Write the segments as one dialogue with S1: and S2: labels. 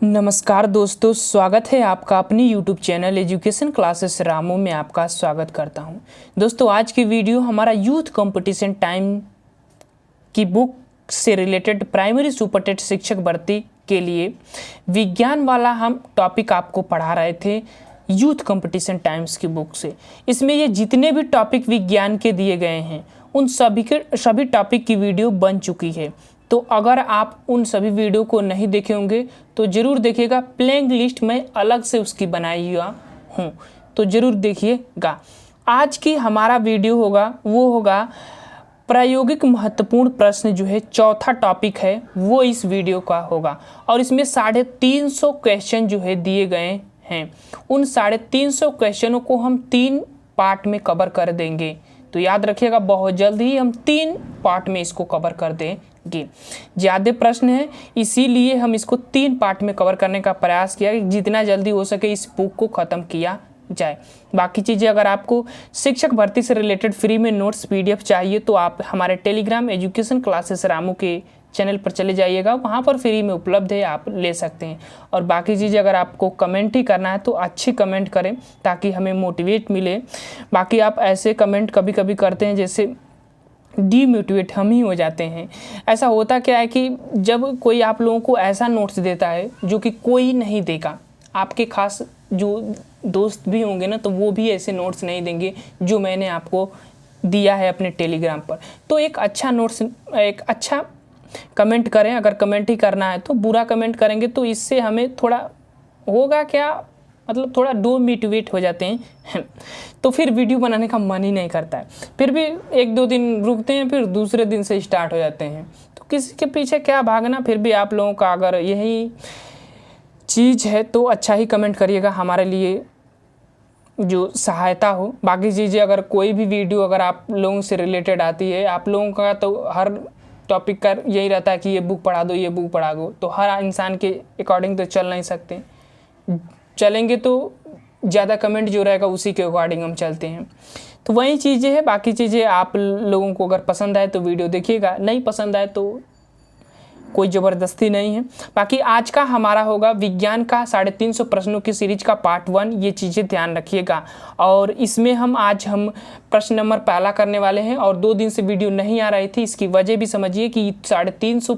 S1: नमस्कार दोस्तों, स्वागत है आपका अपनी YouTube channel education classes Ramu में आपका स्वागत करता हूं। दोस्तों, आज की वीडियो हमारा यूथ कंपटीशन टाइम की बुक से रिलेटेड प्राइमरी सुपरटेट शिक्षक भर्ती के लिए विज्ञान वाला हम टॉपिक आपको पढ़ा रहे थे यूथ कंपटीशन टाइम्स की बुक से। इसमें ये जितने भी टॉपिक विज्ञान के दिए गए हैं उन सभी टॉपिक की वीडियो बन चुकी है। तो अगर आप उन सभी वीडियो को नहीं देखे होंगे तो ज़रूर देखिएगा। प्लेइंग लिस्ट में अलग से उसकी बनाई हुआ हूँ, तो ज़रूर देखिएगा। आज की हमारा वीडियो होगा प्रायोगिक महत्वपूर्ण प्रश्न जो है, चौथा टॉपिक है वो इस वीडियो का होगा। और इसमें 350 क्वेश्चन जो है दिए गए हैं। उन 350 क्वेश्चनों को हम 3 पार्ट में कवर कर देंगे। तो याद रखिएगा, बहुत जल्द ही हम 3 पार्ट में इसको कवर कर देंगे। ज़्यादा प्रश्न है, इसीलिए हम इसको 3 पार्ट में कवर करने का प्रयास किया कि जितना जल्दी हो सके इस बुक को ख़त्म किया जाए। बाकी चीज़ें अगर आपको शिक्षक भर्ती से रिलेटेड फ्री में नोट्स PDF चाहिए तो आप हमारे टेलीग्राम एजुकेशन क्लासेस रामू के चैनल पर चले जाइएगा, वहाँ पर फ्री में उपलब्ध है, आप ले सकते हैं। और बाकी चीज़ें अगर आपको कमेंट ही करना है तो अच्छी कमेंट करें ताकि हमें मोटिवेट मिले। बाकी आप ऐसे कमेंट कभी कभी करते हैं जैसे डीमोटिवेट हम ही हो जाते हैं। ऐसा होता क्या है कि जब कोई आप लोगों को ऐसा नोट्स देता है जो कि कोई नहीं देगा, आपके खास जो दोस्त भी होंगे ना, तो वो भी ऐसे नोट्स नहीं देंगे जो मैंने आपको दिया है अपने टेलीग्राम पर। तो एक अच्छा कमेंट करें। अगर कमेंट ही करना है तो बुरा कमेंट करेंगे तो इससे हमें थोड़ा होगा क्या, मतलब थोड़ा डीमोटिवेट हो जाते हैं तो फिर वीडियो बनाने का मन ही नहीं करता है। फिर भी 1-2 दिन रुकते हैं, फिर दूसरे दिन से स्टार्ट हो जाते हैं। तो किसी के पीछे क्या भागना। फिर भी आप लोगों का अगर यही चीज़ है तो अच्छा ही कमेंट करिएगा, हमारे लिए जो सहायता हो। बाकी चीज़ें अगर कोई भी वीडियो अगर आप लोगों से रिलेटेड आती है, आप लोगों का तो हर टॉपिक का यही रहता है कि ये बुक पढ़ा दो, ये बुक पढ़ा दो। तो हर इंसान के अकॉर्डिंग तो चल नहीं सकते, चलेंगे तो ज़्यादा कमेंट जो रहेगा उसी के अकॉर्डिंग हम चलते हैं। तो वही चीज़ें हैं। बाकी चीज़ें आप लोगों को अगर पसंद आए तो वीडियो देखिएगा, नहीं पसंद आए तो कोई ज़बरदस्ती नहीं है। बाकी आज का हमारा होगा विज्ञान का 350 प्रश्नों की सीरीज का पार्ट 1। ये चीज़ें ध्यान रखिएगा। और इसमें हम प्रश्न नंबर पहला करने वाले हैं। और 2 दिन से वीडियो नहीं आ रही थी, इसकी वजह भी समझिए कि 350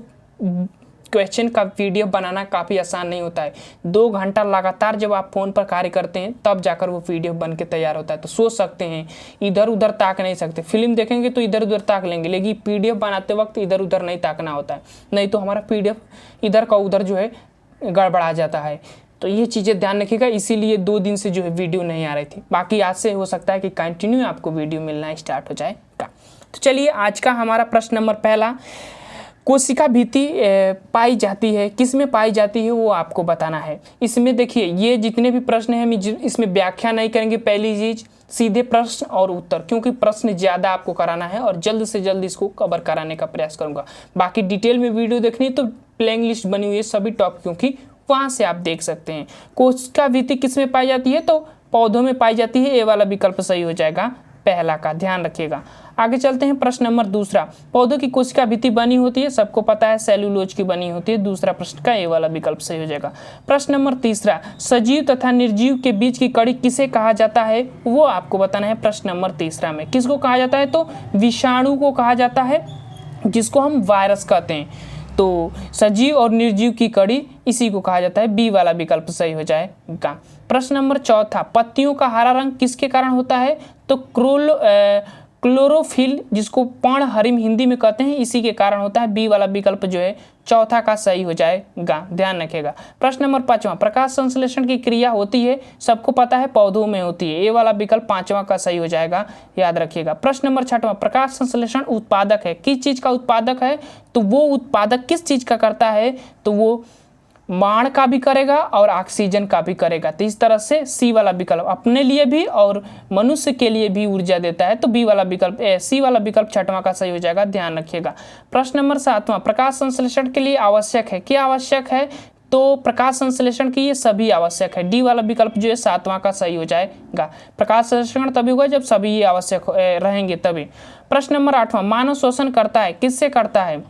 S1: क्वेश्चन का PDF बनाना काफ़ी आसान नहीं होता है। 2 घंटा लगातार जब आप फ़ोन पर कार्य करते हैं तब जाकर वो PDF बन के तैयार होता है। तो सोच सकते हैं, इधर उधर ताक नहीं सकते। फिल्म देखेंगे तो इधर उधर ताक लेंगे, लेकिन PDF बनाते वक्त इधर उधर नहीं ताकना होता है, नहीं तो हमारा PDF इधर का उधर जो है गड़बड़ा जाता है। तो ये चीज़ें ध्यान रखिएगा, इसीलिए 2 दिन से जो है वीडियो नहीं आ रही थी। बाकी आज से हो सकता है कि कंटिन्यू आपको वीडियो मिलना स्टार्ट हो जाएगा। तो चलिए, आज का हमारा प्रश्न नंबर पहला, कोशिका भित्ति पाई जाती है, किस में पाई जाती है वो आपको बताना है। इसमें देखिए, ये जितने भी प्रश्न हैं हम इसमें व्याख्या नहीं करेंगे। पहली चीज़ सीधे प्रश्न और उत्तर, क्योंकि प्रश्न ज़्यादा आपको कराना है और जल्द से जल्द इसको कवर कराने का प्रयास करूँगा। बाकी डिटेल में वीडियो देखनी तो प्लेइंग लिस्ट बनी हुई है सभी टॉपिकों की, वहाँ से आप देख सकते हैं। कोशिका भित्ति किस में पाई जाती है, तो पौधों में पाई जाती है। ये वाला विकल्प सही हो जाएगा पहला का, ध्यान रखिएगा। आगे चलते हैं, प्रश्न नंबर दूसरा, पौधों की कोशिका भित्ति बनी होती है, सबको पता है सेल्यूलोज की बनी होती है। दूसरा प्रश्न का ये वाला विकल्प सही हो जाएगा। प्रश्न नंबर तीसरा, सजीव तथा निर्जीव के बीच की कड़ी किसे कहा जाता है, वो आपको बताना है। प्रश्न नंबर तीसरा में किसको कहा जाता है, तो विषाणु को कहा जाता है, जिसको हम वायरस कहते हैं। तो सजीव और निर्जीव की कड़ी इसी को कहा जाता है। बी वाला विकल्प सही हो जाएगा। प्रश्न नंबर चौथा, पत्तियों का हरा रंग किसके कारण होता है, तो क्लोरोफिल, जिसको पर्णहरिम हिंदी में कहते हैं, इसी के कारण होता है। बी वाला विकल्प जो है चौथा का सही हो जाएगा, ध्यान रखिएगा। प्रश्न नंबर 5वां, प्रकाश संश्लेषण की क्रिया होती है, सबको पता है पौधों में होती है। ये वाला विकल्प 5वां का सही हो जाएगा, याद रखिएगा। प्रश्न नंबर 6वां, प्रकाश संश्लेषण उत्पादक है, किस चीज़ का उत्पादक है, तो वो उत्पादक किस चीज़ का करता है, तो वो बाण का भी करेगा और ऑक्सीजन का भी करेगा। तो इस तरह से सी वाला विकल्प अपने लिए भी और मनुष्य के लिए भी ऊर्जा देता है। तो बी वाला विकल्प सी वाला विकल्प 6वां का सही हो जाएगा, ध्यान रखिएगा। प्रश्न नंबर 7वां, प्रकाश संश्लेषण के लिए आवश्यक है, क्या आवश्यक है, तो प्रकाश संश्लेषण की ये सभी आवश्यक है। डी वाला विकल्प जो है 7वां का सही हो जाएगा। प्रकाश संश्लेषण तभी होगा जब सभी ये आवश्यक रहेंगे तभी। प्रश्न नंबर 8वां, मानव शोषण करता है, किससे करता है,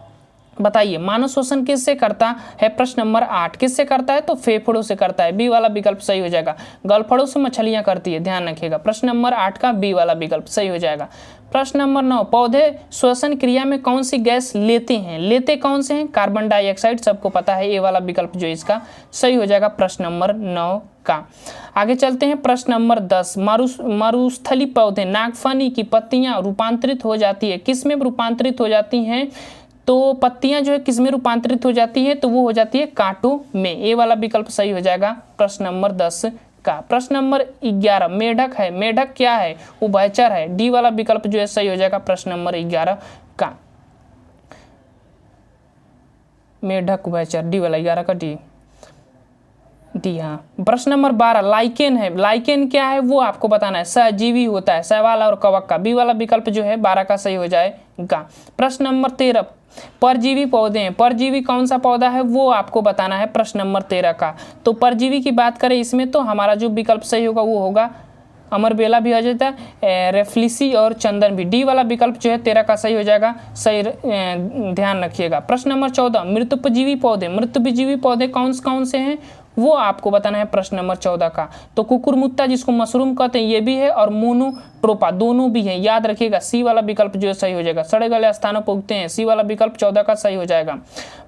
S1: बताइए मानव श्वसन किससे करता है? प्रश्न नंबर 8 किससे करता है? तो फेफड़ों से करता है। बी वाला विकल्प सही हो जाएगा। गलफड़ों से मछलियां करती है, ध्यान रखिएगा। प्रश्न नंबर 8 का बी वाला विकल्प सही हो जाएगा। प्रश्न नंबर 9 पौधे श्वसन क्रिया में कौन सी गैस लेते हैं? लेते कौन से हैं? कार्बन डाइऑक्साइड, सबको पता है। ए वाला विकल्प जो इसका सही हो जाएगा प्रश्न नंबर 9 का। आगे चलते हैं प्रश्न नंबर 10 मरुस्थली पौधे नागफनी की पत्तियां रूपांतरित हो जाती है, किस में रूपांतरित हो जाती हैं? तो पत्तियां जो है किस में रूपांतरित हो जाती है? तो वो हो जाती है कांटों में। ए वाला विकल्प सही हो जाएगा प्रश्न नंबर 10 का। प्रश्न नंबर 11 मेढक है, मेढक क्या है? उभयचर है। डी वाला विकल्प जो है सही हो जाएगा प्रश्न नंबर 11 का। मेढक उभयचर, डी वाला 11 का डी हाँ। प्रश्न नंबर 12 लाइकेन है, लाइकेन क्या है वो आपको बताना है। सहजीवी होता है, शैवाल और कवक का। बी वाला विकल्प जो है 12 का सही हो जाएगा। प्रश्न नंबर 13 परजीवी पौधे हैं, परजीवी कौन सा पौधा है वो आपको बताना है प्रश्न नंबर 13 का। तो परजीवी की बात करें इसमें तो हमारा जो विकल्प सही होगा वो होगा अमरबेला भी हो जाता है, रेफ्लिसी और चंदन भी। डी वाला विकल्प जो है 13 का सही हो जाएगा। सही ध्यान रखिएगा। प्रश्न नंबर 14 मृतोपजीवी पौधे, मृतोपजीवी पौधे कौन से हैं वो आपको बताना है प्रश्न नंबर 14 का। तो कुकुरमुत्ता जिसको मशरूम कहते हैं ये भी है, और मोनोट्रोपा दोनों भी हैं, याद रखिएगा। सी वाला विकल्प जो है सही हो जाएगा। सड़े गले स्थानों पर उगते हैं, सी वाला विकल्प 14 का सही हो जाएगा।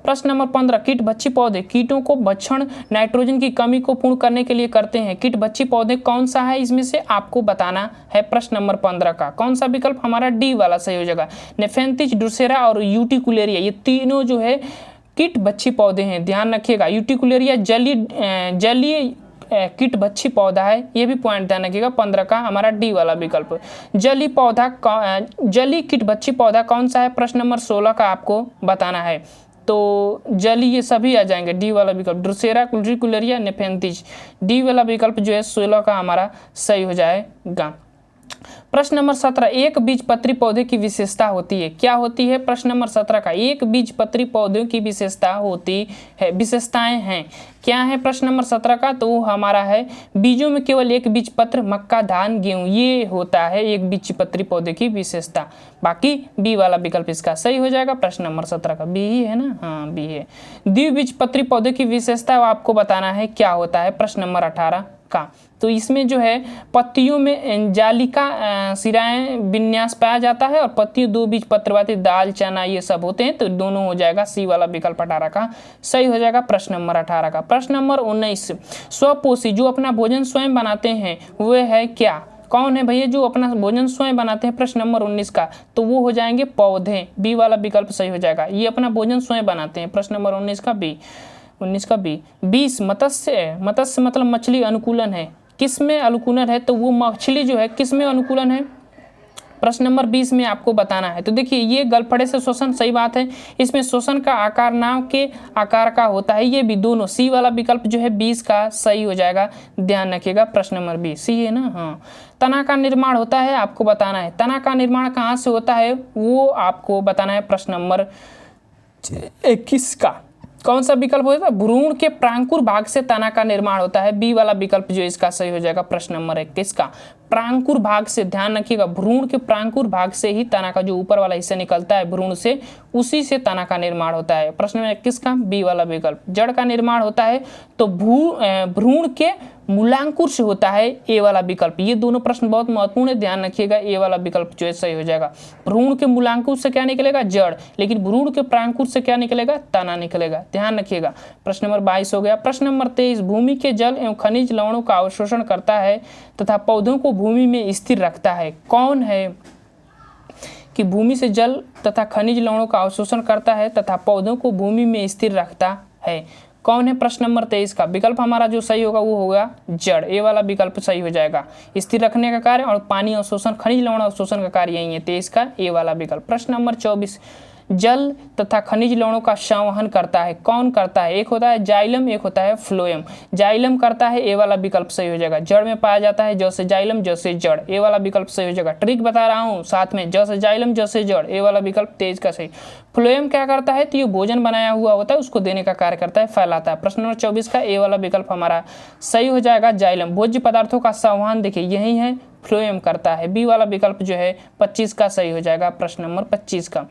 S1: प्रश्न नंबर 15 कीट भक्षी पौधे कीटों को भक्षण नाइट्रोजन की कमी को पूर्ण करने के लिए करते हैं। कीट भक्षी पौधे कौन सा है इसमें से आपको बताना है प्रश्न नंबर 15 का। कौन सा विकल्प हमारा? डी वाला सही हो जाएगा। नेफेंथिस, ड्रोसेरा और यूटिकुलेरिया ये तीनों जो है कीट भक्षी पौधे हैं, ध्यान रखिएगा। यूटिकुलेरिया जलीय कीट भक्षी पौधा है, ये भी पॉइंट ध्यान रखिएगा। 15 का हमारा डी वाला विकल्प। जली कीट भक्षी पौधा कौन सा है? प्रश्न नंबर 16 का आपको बताना है। तो जली ये सभी आ जाएंगे। डी वाला विकल्प ड्रोसेरा, यूटिकुलेरिया, नेफेंथिस। डी वाला विकल्प जो है 16 का हमारा सही हो जाएगा। प्रश्न नंबर 17 एक बीजपत्री पौधे की विशेषता होती है, क्या होती है? प्रश्न नंबर 17 का एक बीजपत्री पौधों की विशेषता होती है, विशेषताएं हैं, क्या है प्रश्न नंबर 17 का? तो हमारा है बीजों में केवल एक बीजपत्र, मक्का, धान, गेहूं, ये होता है एक बीजपत्री पौधे की विशेषता। बाकी बी वाला विकल्प इसका सही हो जाएगा। प्रश्न नंबर 17 का बी ही है ना? हाँ बी है। द्विबीजपत्री पौधे की विशेषता आपको बताना है क्या होता है प्रश्न नंबर 18 का। तो इसमें जो है पत्तियों में जालिका सिराएं विन्यास पाया जाता है, और पत्तियों दो बीज पत्रवाती, दाल, चना ये सब होते हैं। तो दोनों हो जाएगा सी वाला विकल्प 18 का सही हो जाएगा प्रश्न नंबर 18 का। प्रश्न नंबर 19 स्वपोषी जो अपना भोजन स्वयं बनाते हैं वे है क्या? कौन है भैया जो अपना भोजन स्वयं बनाते हैं? प्रश्न नंबर 19 का। तो वो हो जाएंगे पौधे। बी वाला विकल्प सही हो जाएगा। ये अपना भोजन स्वयं बनाते हैं। प्रश्न नंबर 19 का बी। 19 का बी। 20 मत्स्य, मत्स्य मतलब मछली अनुकूलन है, किस में अनुकूलन है? तो वो मछली जो है किस में अनुकूलन है? प्रश्न नंबर 20 में आपको बताना है। तो देखिए ये गलफड़े से श्वसन, सही बात है। इसमें श्वसन का आकार नाव के आकार का होता है, ये भी दोनों। सी वाला विकल्प जो है 20 का सही हो जाएगा, ध्यान रखिएगा। प्रश्न नंबर 20 सी है ना? हाँ। तना का निर्माण होता है, आपको बताना है तना का निर्माण कहाँ से होता है वो आपको बताना है प्रश्न नंबर 21 का। कौन सा विकल्प होता है? भ्रूण के प्रांकुर भाग से तना का निर्माण होता है। बी वाला विकल्प जो इसका सही हो जाएगा प्रश्न नंबर 21 का। प्रांकुर भाग से, ध्यान रखिएगा, भ्रूण के प्रांकुर भाग से ही तना का जो ऊपर वाला हिस्सा निकलता है भ्रूण से, उसी से तना का निर्माण होता है। प्रश्न नंबर 21 का बी वाला विकल्प। जड़ का निर्माण होता है तो भ्रूण के मूलांकुर से होता है, ए वाला विकल्प। ये दोनों प्रश्न बहुत महत्वपूर्ण है, ध्यान रखिएगा। ए वाला विकल्प जो है सही हो जाएगा। भ्रूण के मूलांकुर से क्या निकलेगा? जड़। लेकिन भ्रूण के प्रांकुर से क्या निकलेगा? तना निकलेगा, ध्यान रखिएगा। प्रश्न नंबर 22 हो गया। प्रश्न नंबर 23 भूमि के जल एवं खनिज लवणों का अवशोषण करता है तथा पौधों को भूमि में स्थिर रखता है। कौन है कि भूमि से जल तथा खनिज लवणों का अवशोषण करता है तथा पौधों को भूमि में स्थिर रखता है? कौन है? प्रश्न नंबर 23 का विकल्प हमारा जो सही होगा वो होगा जड़। ए वाला विकल्प सही हो जाएगा। स्थिर रखने का कार्य और पानी अवशोषण, खनिज लवण अवशोषण का कार्य यही है। 23 का ए वाला विकल्प। प्रश्न नंबर 24 जल तथा खनिज लवणों का संवहन करता है, कौन करता है? एक होता है जाइलम, एक होता है फ्लोएम। जाइलम करता है, ए वाला विकल्प सही हो जाएगा। जड़ में पाया जाता है, ज से जाइलम, ज से जड़, ए वाला विकल्प सही हो जाएगा। ट्रिक बता रहा हूँ साथ में, ज से जाइलम, ज से जड़, ए वाला विकल्प 23 का सही। फ्लोएम क्या करता है? तो ये भोजन बनाया हुआ होता है उसको देने का कार्य करता है, फैलाता है। प्रश्न नंबर 24 का ए वाला विकल्प हमारा सही हो जाएगा। जाइलम भोज्य पदार्थों का संवहन देखिए यही है, फ्लोएम करता है। बी वाला विकल्प जो है 25 का सही हो जाएगा। प्रश्न नंबर 25 का।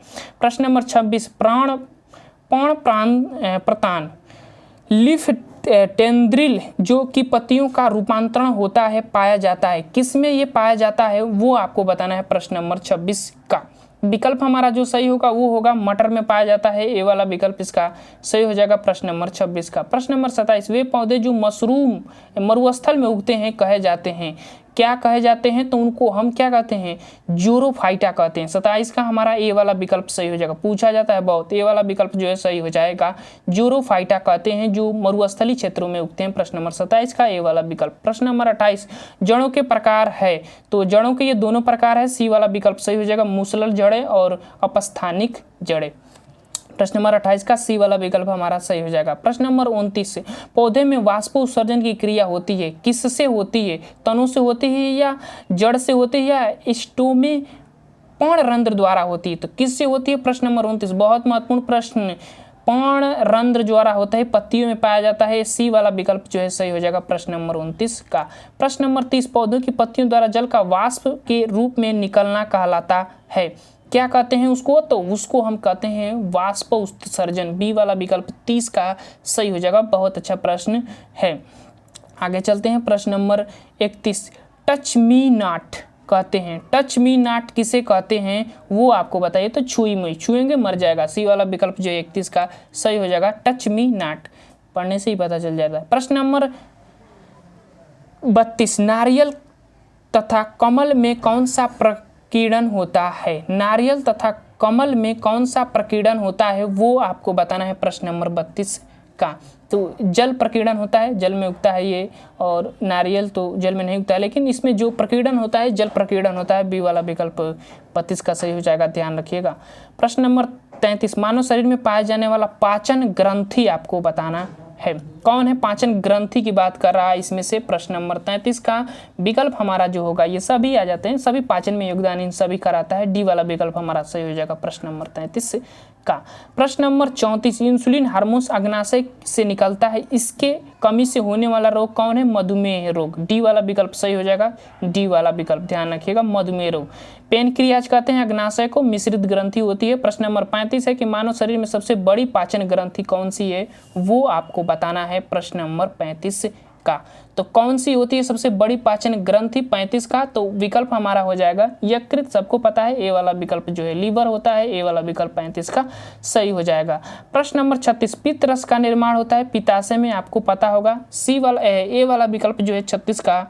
S1: प्रश्न नंबर 26 प्रतान। लीफ टेंड्रिल जो कि पत्तियों का रूपांतरण होता है पाया जाता है, किसमें ये पाया जाता है वो आपको बताना है प्रश्न नंबर 26 का। विकल्प हमारा जो सही होगा वो होगा मटर में पाया जाता है, ए वाला विकल्प इसका सही हो जाएगा प्रश्न नंबर 26 का। प्रश्न नंबर 27, वे पौधे जो मशरूम मरुस्थल में उगते हैं कहे जाते हैं, क्या कहे जाते हैं, तो उनको हम क्या कहते हैं, जोरोफाइटा कहते हैं। 27 का हमारा ए वाला विकल्प सही हो जाएगा, पूछा जाता है बहुत, ए वाला विकल्प जो है सही हो जाएगा, जोरोफाइटा कहते हैं जो मरुस्थलीय क्षेत्रों में उगते हैं। प्रश्न नंबर 27 का ए वाला विकल्प। प्रश्न नंबर 28, जड़ों के प्रकार है, तो जड़ों के ये दोनों प्रकार है, सी वाला विकल्प सही हो जाएगा, मूसलर जड़ें और अपस्थानिक जड़ें। प्रश्न नंबर 28 का सी वाला विकल्प हमारा सही हो जाएगा। प्रश्न नंबर 29, पौधे में वाष्प उत्सर्जन की क्रिया होती है, किससे होती है, तनों से होती है या जड़ से होती है या स्टोमे पर्णरंध्र द्वारा होती है, तो किससे होती है। प्रश्न नंबर 29 बहुत महत्वपूर्ण प्रश्न, पर्णरंध्र द्वारा होता है, पत्तियों में पाया जाता है, सी वाला विकल्प जो है सही हो जाएगा प्रश्न नंबर 29 का। प्रश्न नंबर 30, पौधों की पत्तियों द्वारा जल का वाष्प के रूप में निकलना कहलाता है, क्या कहते हैं उसको, तो उसको हम कहते हैं वाष्प उत्सर्जन, बी वाला विकल्प 30 का सही हो जाएगा। बहुत अच्छा प्रश्न है। आगे चलते हैं प्रश्न नंबर 31, टच मी नॉट कहते हैं, टच मी नॉट किसे कहते हैं वो आपको बताइए, तो छुई मुई, छुएंगे मर जाएगा, सी वाला विकल्प जो 31 का सही हो जाएगा, टच मी नॉट, पढ़ने से ही पता चल जाता है। प्रश्न नंबर 32, नारियल तथा कमल में कौन सा प्रकीर्णन होता है, नारियल तथा कमल में कौन सा प्रकीर्णन होता है वो आपको बताना है प्रश्न नंबर 32 का। तो जल प्रकीर्णन होता है, जल में उगता है ये, और नारियल तो जल में नहीं उगता है, लेकिन इसमें जो प्रकीर्णन होता है जल प्रकीर्णन होता है, बी वाला विकल्प 32 का सही हो जाएगा, ध्यान रखिएगा। प्रश्न नंबर 33, मानव शरीर में पाए जाने वाला पाचन ग्रंथि आपको बताना है, कौन है पाचन ग्रंथि की बात कर रहा है इसमें से। प्रश्न नंबर 33 का विकल्प हमारा जो होगा, ये सभी आ जाते हैं, सभी पाचन में योगदान इन सभी कराता है, डी वाला विकल्प हमारा सही हो जाएगा प्रश्न नंबर 33 का। प्रश्न नंबर 34, इंसुलिन हार्मोन अग्नाशय से निकलता है, इसके कमी से होने वाला रोग कौन है, मधुमेह रोग, डी वाला विकल्प सही हो जाएगा, डी वाला विकल्प ध्यान रखिएगा, मधुमेह रोग। पेनक्रियाज कहते हैं अग्नाशय को, मिश्रित ग्रंथि होती है। प्रश्न नंबर 35 है कि मानव शरीर में सबसे बड़ी पाचन ग्रंथि कौन सी है वो आपको बताना है प्रश्न नंबर 35 का। तो कौन सी होती है सबसे बड़ी पाचन ग्रंथि 35 का, तो विकल्प हमारा हो जाएगा यकृत, सबको पता है, ए वाला विकल्प जो है लीवर होता है, ए वाला विकल्प 35 का सही हो जाएगा। प्रश्न नंबर 36, पित्त रस का निर्माण होता है पित्ताशय में, आपको पता होगा, सी वाला ए वाला विकल्प जो है 36 का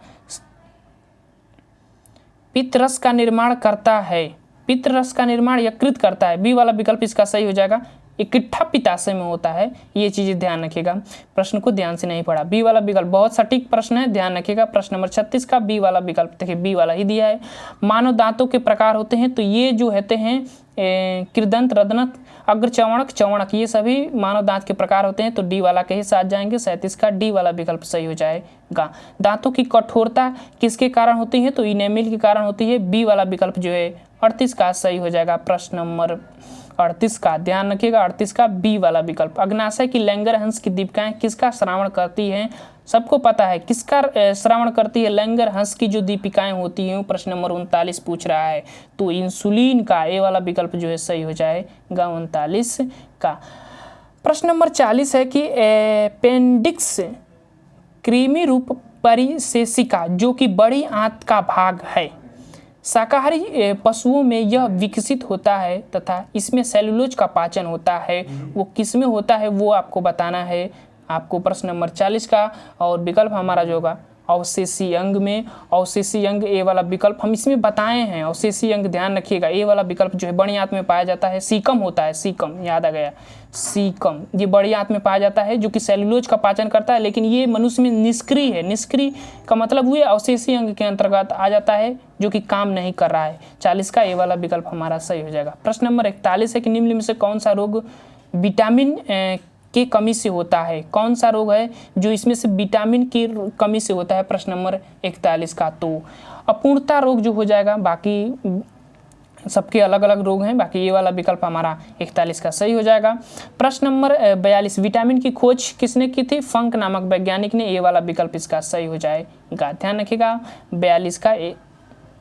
S1: पित्त रस का निर्माण करता है, पित्त रस का निर्माण यकृत करता है, बी वाला विकल्प इसका सही हो जाएगा, इकट्ठा पित्ताशय में होता है, ये चीजें ध्यान रखिएगा, प्रश्न को ध्यान से नहीं पढ़ा, बी वाला विकल्प बहुत सटीक प्रश्न है, ध्यान रखिएगा। प्रश्न नंबर 36 का बी वाला विकल्प, देखिए बी वाला ही दिया है। मानव दांतों के प्रकार होते हैं, तो ये जो होते हैं कृदंत, रदनत, अग्रचवणक, चवणक, ये सभी मानव दांत के प्रकार होते हैं, तो डी वाला के ही साथ जाएंगे, 37 का डी वाला विकल्प सही हो जाएगा। दांतों की कठोरता किसके कारण होती है, तो इनेमिल के कारण होती है, बी वाला विकल्प जो है 38 का सही हो जाएगा प्रश्न नंबर 38 का, ध्यान रखिएगा 38 का बी वाला विकल्प। अग्नाशय की लैंगर-हंस की दीपिकाएं किसका श्रावण करती हैं, सबको पता है किसका श्रावण करती है, लैंगर-हंस की जो दीपिकाएं होती हैं, प्रश्न नंबर 39 पूछ रहा है, तो इंसुलिन का ए वाला विकल्प जो है सही हो जाएगा 39 का। प्रश्न नंबर 40 है कि अपेंडिक्स कृमि रूप परिशेषिका जो कि बड़ी आंत का भाग है, शाकाहारी पशुओं में यह विकसित होता है तथा इसमें सेलुलोज का पाचन होता है, वो किस में होता है वो आपको बताना है आपको प्रश्न नंबर 40 का, और विकल्प हमारा जो होगा अवशेषी अंग में, अवशेषी अंग ए वाला विकल्प हम इसमें बताए हैं, अवशेषी अंग ध्यान रखिएगा, ए वाला विकल्प जो है बड़ी आंत में पाया जाता है, सीकम होता है, सीकम याद आ गया, सीकम ये बड़ी आंत में पाया जाता है जो कि सेलुलोज का पाचन करता है, लेकिन ये मनुष्य में निष्क्रिय है, निष्क्रिय का मतलब हुए अवशेषी अंग के अंतर्गत आ जाता है जो कि काम नहीं कर रहा है, 40 का ए वाला विकल्प हमारा सही हो जाएगा। प्रश्न नंबर 41 है कि निम्न में से कौन सा रोग विटामिन की कमी से होता है, कौन सा रोग है जो इसमें से विटामिन की कमी से होता है, प्रश्न नंबर 41 का, तो अपूर्णता रोग जो हो जाएगा, बाकी सबके अलग अलग रोग हैं, बाकी ये वाला विकल्प हमारा 41 का सही हो जाएगा। प्रश्न नंबर 42, विटामिन की खोज किसने की थी, फंक नामक वैज्ञानिक ने, ये वाला विकल्प इसका सही हो जाएगा, ध्यान रखिएगा 42 का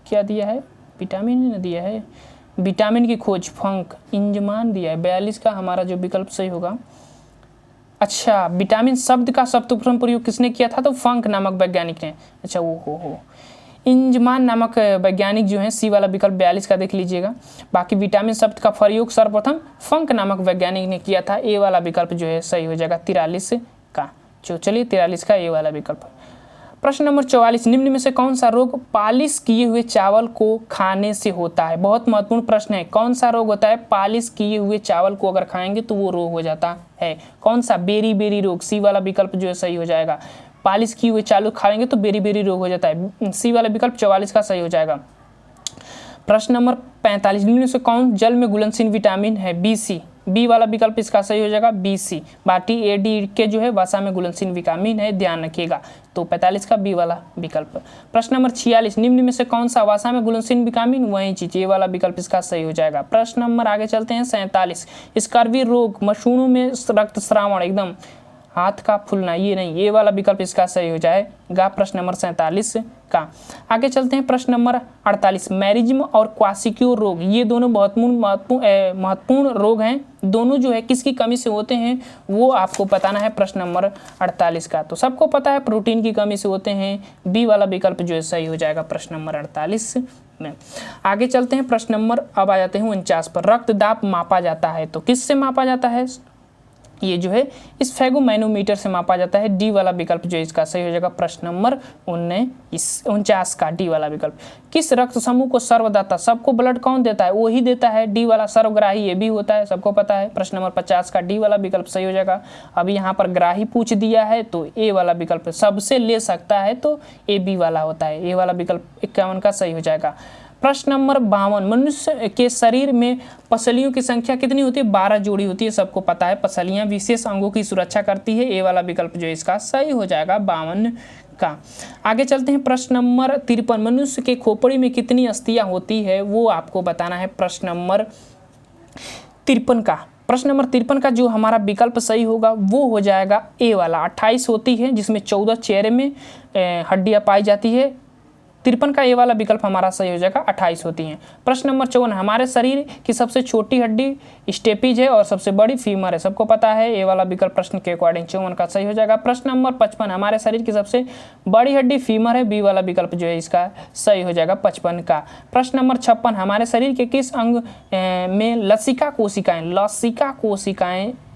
S1: क्या दिया है, विटामिन ने दिया है, विटामिन की खोज फंक इंजमान दिया है 42 का हमारा जो विकल्प सही होगा। अच्छा, विटामिन शब्द का सर्वप्रथम प्रयोग किसने किया था? तो फंक नामक वैज्ञानिक ने। अच्छा, वो हो इंजमान नामक वैज्ञानिक जो है, सी वाला विकल्प 42 का देख लीजिएगा। बाकी विटामिन शब्द का प्रयोग सर्वप्रथम फंक नामक वैज्ञानिक ने किया था। ए वाला विकल्प जो है सही हो जाएगा 43 का। चलिए 43 का ए वाला विकल्प। प्रश्न नंबर 44, निम्न में से कौन सा रोग पालिश किए हुए चावल को खाने से होता है? बहुत महत्वपूर्ण प्रश्न है। कौन सा रोग होता है? पालिश किए हुए चावल को अगर खाएंगे तो वो रोग हो जाता है। कौन सा? बेरी बेरी रोग। सी वाला विकल्प जो है सही हो जाएगा। पालिश किए हुए चावल खाएंगे तो बेरी बेरी रोग हो जाता है। सी वाला विकल्प 44 का सही हो जाएगा। प्रश्न नंबर 45, निम्न में से कौन जल में घुलनशील विटामिन है? B C. बी वाला विकल्प इसका सही हो जाएगा बी सी। बाकी ए डी के जो है वसा में घुलनशील विटामिन है, ध्यान रखिएगा। तो 45 का बी वाला विकल्प। प्रश्न नंबर 46, निम्न में से कौन सा वसा में घुलनशील विटामिन? वही चीज, ये वाला विकल्प इसका सही हो जाएगा। प्रश्न नंबर आगे चलते हैं 47, स्कर्वी रोग मशरूम में रक्तस्रावण एकदम हाथ का फूलना, ये नहीं, ये वाला विकल्प इसका सही हो जाएगा। प्रश्न नंबर 47 का। आगे चलते हैं प्रश्न नंबर 48, मैरिज्म और क्वासिक्योर रोग, ये दोनों बहुत महत्वपूर्ण रोग हैं। दोनों जो है किसकी कमी से होते हैं वो आपको बताना है। प्रश्न नंबर 48 का तो सबको पता है, प्रोटीन की कमी से होते हैं। बी वाला विकल्प जो है सही हो जाएगा प्रश्न नंबर 48 में। आगे चलते हैं प्रश्न नंबर, अब आ जाते हैं 49 पर। रक्तदाब मापा जाता है तो किससे मापा जाता है? ये जो है इस फेगोमैनोमीटर से मापा जाता है। डी वाला विकल्प जो है इसका सही हो जाएगा प्रश्न नंबर 49 का, डी वाला विकल्प। किस रक्त समूह को सर्वदाता? सबको ब्लड कौन देता है? वही देता है, डी वाला। सर्वग्राही ये भी होता है, सबको पता है। प्रश्न नंबर 50 का डी वाला विकल्प सही हो जाएगा। अभी यहाँ पर ग्राही पूछ दिया है तो ए वाला विकल्प, सबसे ले सकता है तो ए बी वाला होता है। ए वाला विकल्प 51 का सही हो जाएगा। प्रश्न नंबर 52, मनुष्य के शरीर में पसलियों की संख्या कितनी होती है? 12 जोड़ी होती है, सबको पता है। पसलियां विशेष अंगों की सुरक्षा करती है। ए वाला विकल्प जो इसका सही हो जाएगा 52 का। आगे चलते हैं प्रश्न नंबर 53, मनुष्य के खोपड़ी में कितनी अस्थियां होती है वो आपको बताना है। प्रश्न नंबर 53 का। प्रश्न नंबर 53 का जो हमारा विकल्प सही होगा वो हो जाएगा ए वाला। 28 होती है, जिसमें 14 चेहरे में हड्डियां पाई जाती है। 53 का ए वाला विकल्प हमारा सही हो जाएगा, 28 होती हैं। प्रश्न नंबर 54, हमारे शरीर की सबसे छोटी हड्डी स्टेपिज है और सबसे बड़ी फीमर है, सबको पता है। ए वाला विकल्प प्रश्न के अकॉर्डिंग 54 का सही हो जाएगा। प्रश्न नंबर 55, हमारे शरीर की सबसे बड़ी हड्डी फीमर है। बी वाला विकल्प जो है इसका सही हो जाएगा 55 का। प्रश्न नंबर 56, हमारे शरीर के किस अंग में लसिका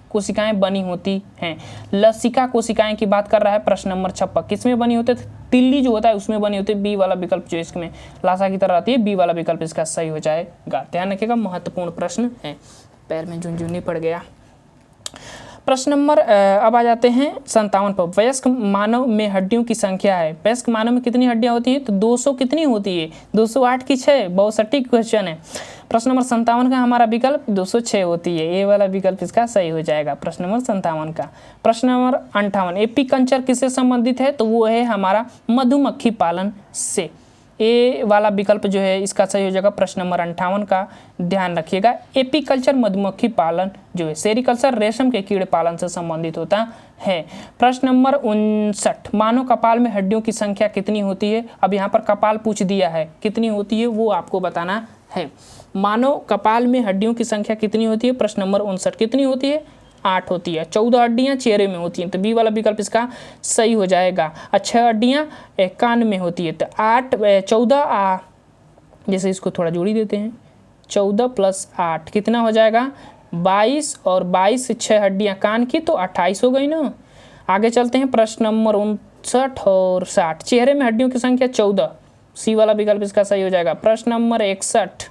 S1: कोशिकाएं बनी होती हैं? लसिका कोशिकाएं की बात कर रहा है प्रश्न नंबर 56। किसमें बनी होती है? तिल्ली जो होता है उसमें बनी होती है। बी वाला विकल्प जो इसमें लाशा की तरह आती है, बी वाला विकल्प इसका सही हो जाएगा। ध्यान रखिएगा, महत्वपूर्ण प्रश्न है। पैर में झुनझुनी पड़ गया। प्रश्न नंबर अब आ जाते हैं 57 पर। वयस्क मानव में हड्डियों की संख्या है। वयस्क मानव में कितनी हड्डियां होती हैं? तो 200 कितनी होती है? 208 की 6। बहुत सटीक क्वेश्चन है। प्रश्न नंबर 57 का हमारा विकल्प 206 होती है। ए वाला विकल्प इसका सही हो जाएगा प्रश्न नंबर 57 का। प्रश्न नंबर 58, एपीकल्चर किससे संबंधित है? तो वो है हमारा मधुमक्खी पालन से। ए वाला विकल्प जो है इसका सही हो जाएगा प्रश्न नंबर 58 का। ध्यान रखिएगा, एपीकल्चर मधुमक्खी पालन जो है, सेरिकल्चर रेशम के कीड़े पालन से संबंधित होता है। प्रश्न नंबर 59, मानव कपाल में हड्डियों की संख्या कितनी होती है? अब यहाँ पर कपाल पूछ दिया है, कितनी होती है वो आपको बताना है। मानव कपाल में हड्डियों की संख्या कितनी होती है? प्रश्न नंबर 59 कितनी होती है? 8 होती है। 14 हड्डियां चेहरे में होती हैं, तो बी वाला विकल्प इसका सही हो जाएगा। 6 हड्डियां कान में होती है, तो 14 जैसे इसको थोड़ा जोड़ी देते हैं, 14 + 8 कितना हो जाएगा? 22, और 22 से 6 हड्डियां कान की तो 28 हो गई ना। आगे चलते हैं प्रश्न नंबर 59 और 60, चेहरे में हड्डियों की संख्या 14। सी वाला विकल्प इसका सही हो जाएगा। प्रश्न नंबर 61,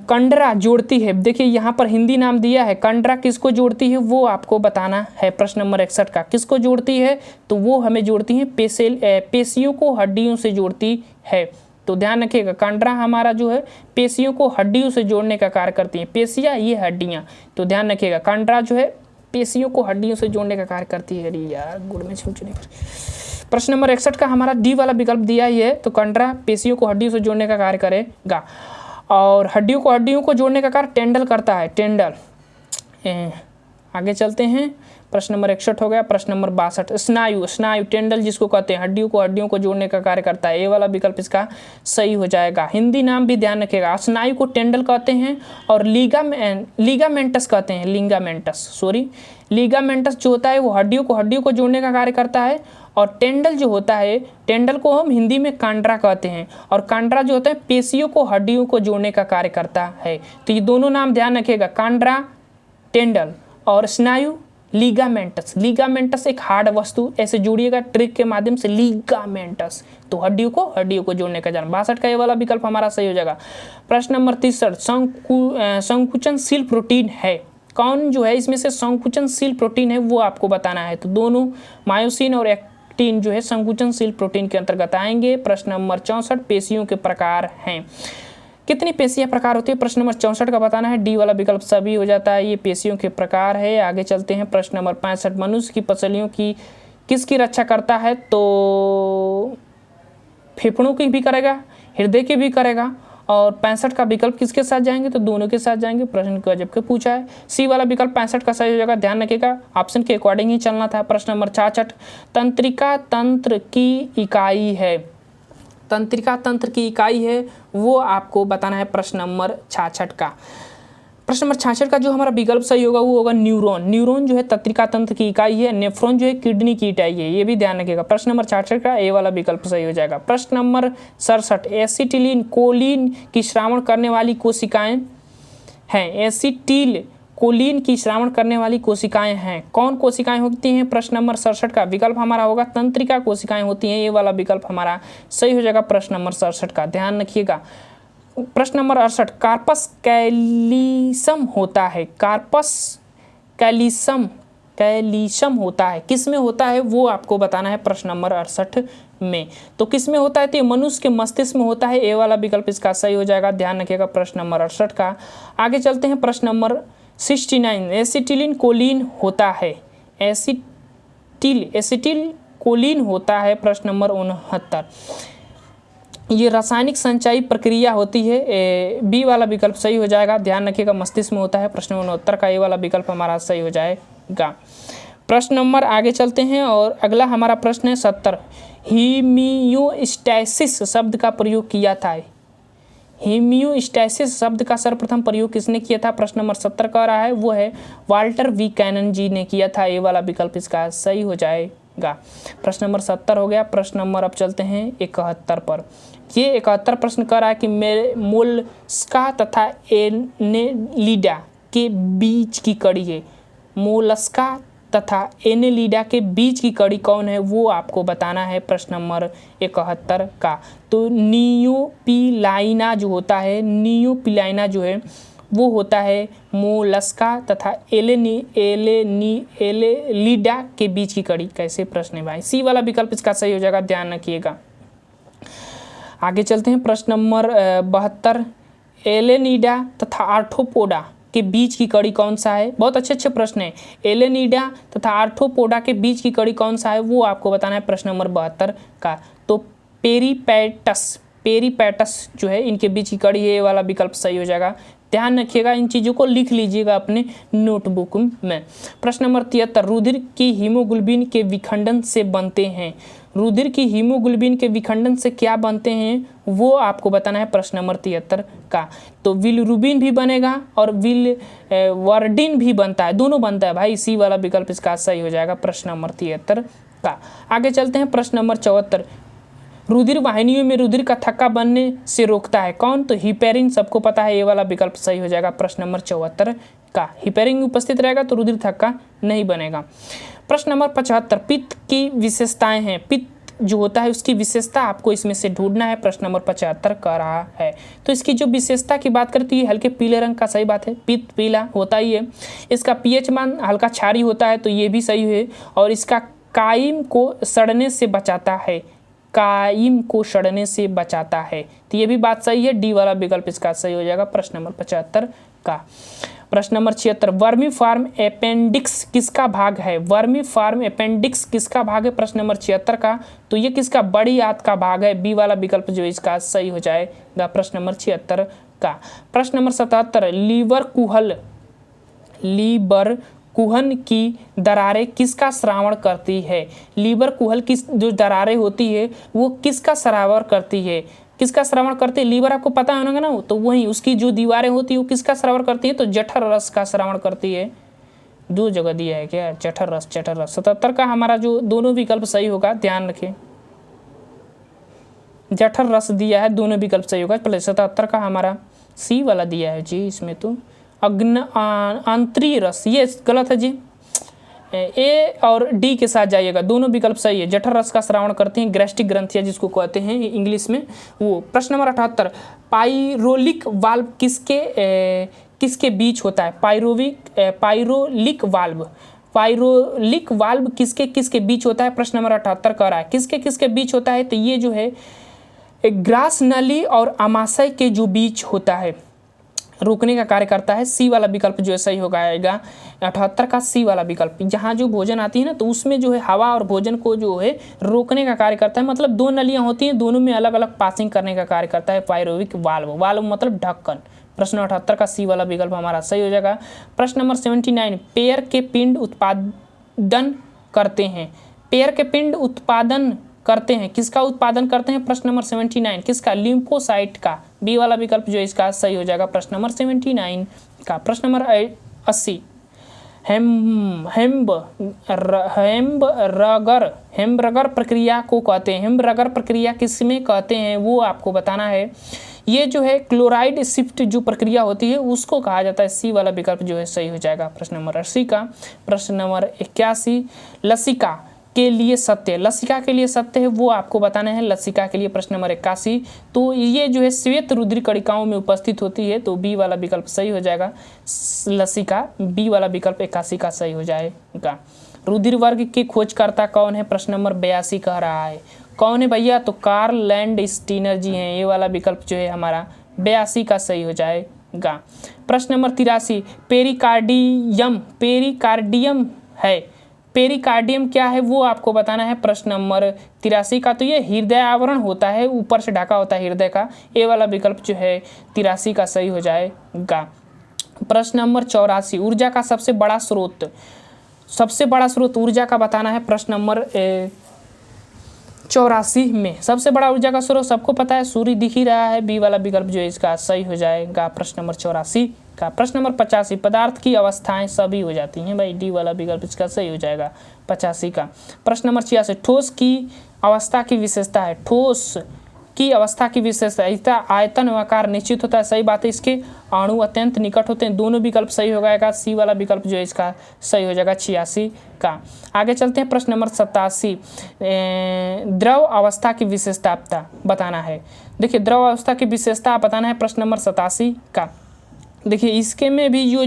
S1: कंडरा जोड़ती है। देखिए यहाँ पर हिंदी नाम दिया है, कंडरा किसको जोड़ती है वो आपको बताना है। प्रश्न नंबर 61 का, किसको जोड़ती है? तो वो हमें जोड़ती है पेशियों को हड्डियों से जोड़ती है। तो ध्यान रखिएगा, कंडरा हमारा जो है पेशियों को हड्डियों से जोड़ने का कार्य करती है। पेशियाँ ये हड्डियाँ, तो ध्यान रखिएगा, कंडरा जो है पेशियों को हड्डियों से जोड़ने का कार्य करती है। अरे यार, गुड़ में छूचने। प्रश्न नंबर 61 का हमारा डी वाला विकल्प दिया ही है, तो कंडरा पेशियों को हड्डियों से जोड़ने का कार्य करेगा। और हड्डियों को जोड़ने का कार्य टेंडल करता है। टेंडल आगे चलते हैं, प्रश्न नंबर 61 हो गया। प्रश्न नंबर 62, स्नायु, स्नायु टेंडल जिसको कहते हैं, हड्डियों को जोड़ने का कार्य करता है, ये वाला विकल्प इसका सही हो जाएगा। हिंदी नाम भी ध्यान रखिएगा, स्नायु को टेंडल कहते हैं और लीगामेंटस कहते हैं, लीगामेंटस जो होता है वो हड्डियों को जोड़ने का कार्य करता है, और टेंडल जो होता है, टेंडल को हम हिंदी में कांड्रा कहते हैं, और कांड्रा जो होता है पेशियों को हड्डियों को जोड़ने का कार्य करता है। तो ये दोनों नाम ध्यान रखिएगा, कांड्रा टेंडल और स्नायु लीगामेंटस। लीगामेंटस एक हार्ड वस्तु, ऐसे जोड़िएगा ट्रिक के माध्यम से, लीगामेंटस, तो हड्डियों को जोड़ने का जान। 62 का ये वाला विकल्प हमारा सही हो जाएगा। प्रश्न नंबर 63, संकुचनशील प्रोटीन है, कौन जो है इसमें से संकुचनशील प्रोटीन है वो आपको बताना है। तो दोनों मायोसिन और एक्टिन जो है संकुचनशील प्रोटीन के अंतर्गत आएंगे। प्रश्न नंबर 64, पेशियों के प्रकार हैं, कितनी पेशियां प्रकार होती है, प्रश्न नंबर 64 का बताना है। डी वाला विकल्प सभी हो जाता है, ये पेशियों के प्रकार है। आगे चलते हैं, प्रश्न नंबर 65, मनुष्य की पसलियों की किसकी रक्षा करता है, तो फेफड़ों की भी करेगा, हृदय की भी करेगा, और 65 का विकल्प किसके साथ जाएंगे, तो दोनों के साथ जाएंगे। प्रश्न गजब के पूछा है। सी वाला विकल्प 65 का सही हो जाएगा, ध्यान रखिएगा, ऑप्शन के अकॉर्डिंग ही चलना था। प्रश्न नंबर 66, तंत्रिका तंत्र की इकाई है, तंत्रिका तंत्र की इकाई है वो आपको बताना है। प्रश्न नंबर 66 का, प्रश्न नंबर 66 का जो हमारा विकल्प सही होगा वो होगा न्यूरॉन। न्यूरॉन जो है तंत्रिका तंत्र की इकाई है, नेफ्रॉन जो है किडनी की इकाई है, ये भी ध्यान रखिएगा। प्रश्न नंबर 66 का ए वाला विकल्प सही हो जाएगा। प्रश्न नंबर 67, एसिटिलीन कोलिन की श्रावण करने वाली कोशिकाएं हैं, एसिटिल कोलिन की श्रावण करने वाली कोशिकाएं हैं, कौन कोशिकाएं होती हैं, प्रश्न नंबर 67 का विकल्प हमारा होगा तंत्रिका कोशिकाएं होती हैं, ये वाला विकल्प हमारा सही हो जाएगा। प्रश्न नंबर 67 का ध्यान रखिएगा। प्रश्न नंबर 68, कार्पस कैल्शियम होता है, कार्पस कैल्शियम होता है, किस में होता है वो आपको बताना है। प्रश्न नंबर 68 में, तो किस में होता है, तो मनुष्य के मस्तिष्क में होता है, ए वाला विकल्प इसका सही हो जाएगा, ध्यान रखिएगा। प्रश्न नंबर 68 का आगे चलते हैं, प्रश्न नंबर 69, एसिटिलीन कोलिन होता है, एसिटिल कोलिन होता है। प्रश्न नंबर 69, ये रासायनिक संचयी प्रक्रिया होती है, बी वाला विकल्प सही हो जाएगा, ध्यान रखिएगा, मस्तिष्क में होता है। प्रश्न नंबर 69 का ये वाला विकल्प हमारा सही हो जाएगा। प्रश्न नंबर आगे चलते हैं और अगला हमारा प्रश्न है 70, हीमियोस्टैसिस शब्द का प्रयोग किया था, हीमियोस्टैसिस शब्द का सर्वप्रथम प्रयोग किसने किया था, प्रश्न नंबर 70 का रहा है, वो है वाल्टर बुकैनन जी ने किया था, ये वाला विकल्प इसका सही हो जाएगा। प्रश्न नंबर 70 हो गया। प्रश्न नंबर अब चलते हैं 71 पर। ये 71 प्रश्न कर रहा है कि मोलस्का तथा एनेलिडा के बीच की कड़ी है, मोलस्का तथा एनेलिडा के बीच की कड़ी कौन है वो आपको बताना है। प्रश्न नंबर 71 का, तो नियोपिलाइना जो होता है, नियोपिलाइना जो है वो होता है मोलस्का तथा एनेलिडा के बीच की कड़ी, कैसे प्रश्न है भाई, सी वाला विकल्प इसका सही हो जाएगा, ध्यान रखिएगा। आगे चलते हैं, प्रश्न नंबर 72, एलेनिडा तथा आर्थ्रोपोडा के बीच की कड़ी कौन सा है, बहुत अच्छे प्रश्न है, एलेनिडा तथा आर्थ्रोपोडा के बीच की कड़ी कौन सा है वो आपको बताना है। प्रश्न नंबर 72 का, तो पेरीपैटस जो है इनके बीच की कड़ी है, ये वाला विकल्प सही हो जाएगा, ध्यान रखिएगा, इन चीज़ों को लिख लीजिएगा अपने नोटबुक में। प्रश्न नंबर 73, रुधिर की हीमोग्लोबिन के विखंडन से बनते हैं, रुधिर की हीमोग्लोबिन के विखंडन से क्या बनते हैं वो आपको बताना है। प्रश्न नंबर 73 का, तो बिलिरुबिन भी बनेगा और बिलिवर्डिन भी बनता है, दोनों बनता है भाई, इसी वाला विकल्प इसका सही हो जाएगा। प्रश्न नंबर 73 का आगे चलते हैं, प्रश्न नंबर 74, रुधिर वाहिनियों में रुधिर का थक्का बनने से रोकता है कौन, तो हिपेरिन सबको पता है, ये वाला विकल्प सही हो जाएगा। प्रश्न नंबर 74 का, हिपेरिन उपस्थित रहेगा तो रुधिर थक्का नहीं बनेगा। प्रश्न नंबर 75, पित्त की विशेषताएं हैं, पित्त जो होता है उसकी विशेषता आपको इसमें से ढूंढना है, प्रश्न नंबर 75 का रहा है। तो इसकी जो विशेषता की बात करती है, हल्के पीले रंग का, सही बात है, पित्त पीला होता ही है, इसका पीएच मान हल्का क्षारीय होता है, तो ये भी सही है, और इसका कायम को सड़ने से बचाता है, कायम को सड़ने से बचाता है, तो ये भी बात सही है, डी वाला विकल्प इसका सही हो जाएगा। प्रश्न नंबर 75 का। प्रश्न नंबर 76, वर्मीफॉर्म अपेंडिक्स किसका भाग है, वर्मीफॉर्म अपेंडिक्स किसका भाग है, प्रश्न नंबर 76 का, तो ये किसका, बड़ी आंत का भाग है, बी वाला विकल्प जो इसका सही हो जाएगा। प्रश्न नंबर 76 का। प्रश्न नंबर 77, लीवर कुहन की दरारें किसका श्रावण करती है? लीवर कुहल की जो दरारें होती है वो किसका श्रावण करती है? किसका श्रावण करती है? लीवर आपको पता होगा ना, तो वही उसकी जो दीवारें होती है वो किसका श्रावण करती है? तो जठर रस का श्रावण करती है। दो जगह दिया है क्या? जठर रस, जठर रस। 77 का हमारा जो दोनों विकल्प सही होगा, ध्यान रखें, जठर रस दिया है, दोनों विकल्प सही होगा। पहले 77 का हमारा सी वाला दिया है जी, इसमें तो आंतरीय रस, ये गलत है जी। ए और डी के साथ जाइएगा, दोनों विकल्प सही है। जठर रस का श्रावण करते हैं गैस्ट्रिक ग्रंथियां जिसको कहते हैं इंग्लिश में वो। प्रश्न नंबर 78, पाइरोलिक वाल्व किसके बीच होता है? पाइरोलिक वाल्व किसके बीच होता है? प्रश्न नंबर 78 कह रहा है किसके बीच होता है? तो ये जो है ग्रास नली और आमाशय के जो बीच होता है, रोकने का कार्य करता है। सी वाला विकल्प जो है सही हो जाएगा 78 का सी वाला विकल्प। जहाँ जो भोजन आती है ना, तो उसमें जो है हवा और भोजन को जो है रोकने का कार्य करता है। मतलब दो नलियाँ होती हैं, दोनों में अलग अलग पासिंग करने का कार्य करता है पाइरोलिक वाल्व मतलब ढक्कन। प्रश्न 78 का सी वाला विकल्प हमारा सही हो जाएगा। प्रश्न नंबर 79, पेयर के पिंड उत्पादन करते हैं। पेयर के पिंड उत्पादन करते हैं, किसका उत्पादन करते हैं? प्रश्न नंबर 79 किसका? लिम्फोसाइट का। बी वाला विकल्प जो इसका सही हो जाएगा प्रश्न नंबर 79 का। प्रश्न नंबर 80, हेम्बर्गर प्रक्रिया को कहते हैं। हेम्बर्गर प्रक्रिया किसमें कहते हैं वो आपको बताना है। ये जो है क्लोराइड शिफ्ट जो प्रक्रिया होती है उसको कहा जाता है। सी वाला विकल्प जो है सही हो जाएगा प्रश्न नंबर 80 का। प्रश्न नंबर 81, लसिका के लिए सत्य, लसिका के लिए सत्य है वो आपको बताना है। लसिका के लिए प्रश्न नंबर 81, तो ये जो है श्वेत रुधिर कणिकाओं में उपस्थित होती है, तो बी वाला विकल्प सही हो जाएगा। लसिका, बी वाला विकल्प 81 का सही हो जाएगा। रुधिर वर्ग के खोजकर्ता कौन है? प्रश्न नंबर 82 कह रहा है। कौन है भैया? तो कार्ल लैंडस्टीनर जी हैं। ये वाला विकल्प जो है हमारा 82 का सही हो जाएगा। प्रश्न नंबर 83, पेरिकार्डियम है। पेरिकार्डियम क्या है वो आपको बताना है प्रश्न नंबर 83 का। तो ये हृदय आवरण होता है, ऊपर से ढका होता है हृदय का। ए वाला विकल्प जो है 83 का सही हो जाएगा। प्रश्न नंबर 84, ऊर्जा का सबसे बड़ा स्रोत ऊर्जा का बताना है। प्रश्न नंबर 84 में सबसे बड़ा ऊर्जा का स्रोत सबको पता है, सूर्य दिख ही रहा है। बी वाला विकल्प जो है इसका सही हो जाएगा प्रश्न नंबर 84 का। प्रश्न नंबर 85, पदार्थ की अवस्थाएं सभी हो जाती हैं भाई। डी वाला विकल्प इसका सही हो जाएगा 85 का। प्रश्न नंबर 86, ठोस की अवस्था की विशेषता है। ठोस की अवस्था की विशेषता, इसका आयतन व आकार निश्चित होता है। सही बात है, इसके अणु अत्यंत निकट होते हैं। दोनों विकल्प सही हो जाएगा। सी वाला विकल्प जो है इसका सही हो जाएगा 86 का। आगे चलते हैं प्रश्न नंबर 87, द्रव अवस्था की विशेषता बताना है। देखिए द्रव अवस्था की विशेषता बताना है प्रश्न नंबर 87 का। देखिए इसके में भी जो